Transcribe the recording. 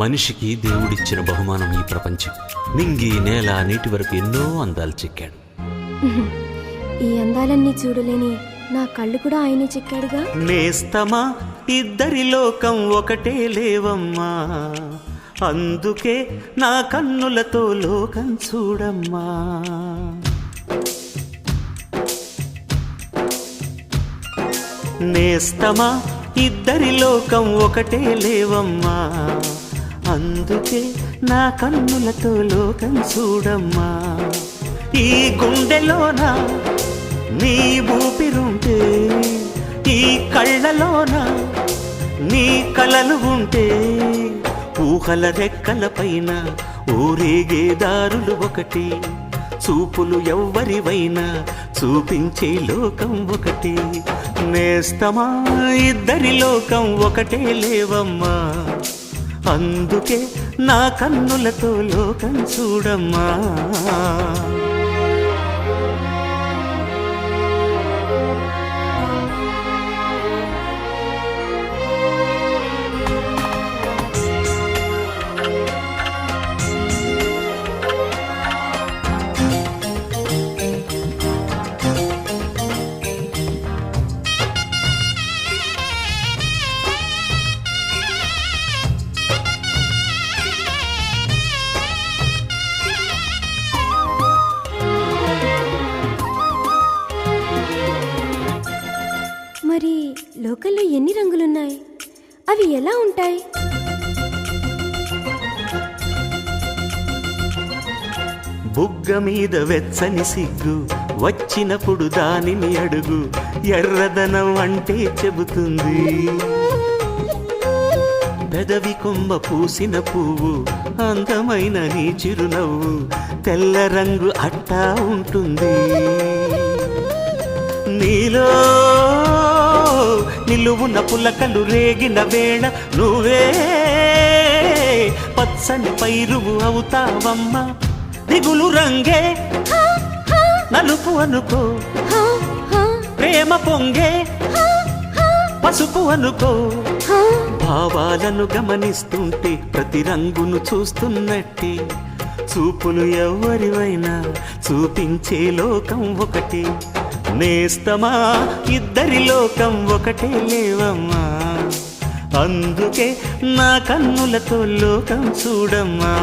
మనిషికి దేవుడిచ్చిన బహుమానం ఈ ప్రపంచం. నింగి నేల నీటి వరకు ఎన్నో అందాలు చెక్కాడు. ఈ అందాలన్నీ చూడలేని నా కళ్ళు కూడా ఆయనే చెక్కాడుగా. నేస్తమా ఇద్దరి లోకం ఒకటే లేవమ్మా, అందుకే నా కన్నులతో లోకం చూడమ్మా. నేస్తమా ఇద్దరి లోకం ఒకటే లేవమ్మా, అందుకే నా కన్నులతో లోకం చూడమ్మా. ఈ గుండెలోన నీ ఊపిరుంటే, ఈ కళ్ళలోన నీ కలలు ఉంటే, ఊహల రెక్కల పైన ఊరేగే దారులు ఒకటి, చూపులు ఎవ్వరివైనా చూపించే లోకం ఒకటి. నేస్తమా ఇద్దరి లోకం ఒకటే లేవమ్మా, అందుకే నా కన్నులతో లోకం చూడమ్మా. మరి లోకంలో ఎన్ని రంగులున్నాయి? అవి ఎలా ఉంటాయి? బుగ్గ మీద వెచ్చని సిగ్గు వచ్చినప్పుడు దానిని అడుగు, ఎర్రదనం అంటే చెబుతుంది. పెదవి కొమ్మ పూసిన పువ్వు అందమైన నీ చిరునవ్వు, తెల్ల రంగు అట్టా ఉంటుంది. నీలో నిలువున పులకలు రేగిన వేళ నువ్వే పచ్చని పైరువు అవుతావమ్మా. దిగులు రంగే నలుపు అనుకో, ప్రేమ పొంగే పసుపు అనుకో. భావాలను గమనిస్తుంటే ప్రతి రంగును చూస్తున్నట్టే, చూపులు ఎవరివైనా చూపించే లోకం ఒకటి. నేస్తమా ఇద్దరి లోకం ఒకటే లేవమ్మా, అందుకే నా కన్నులతో లోకం చూడమ్మా.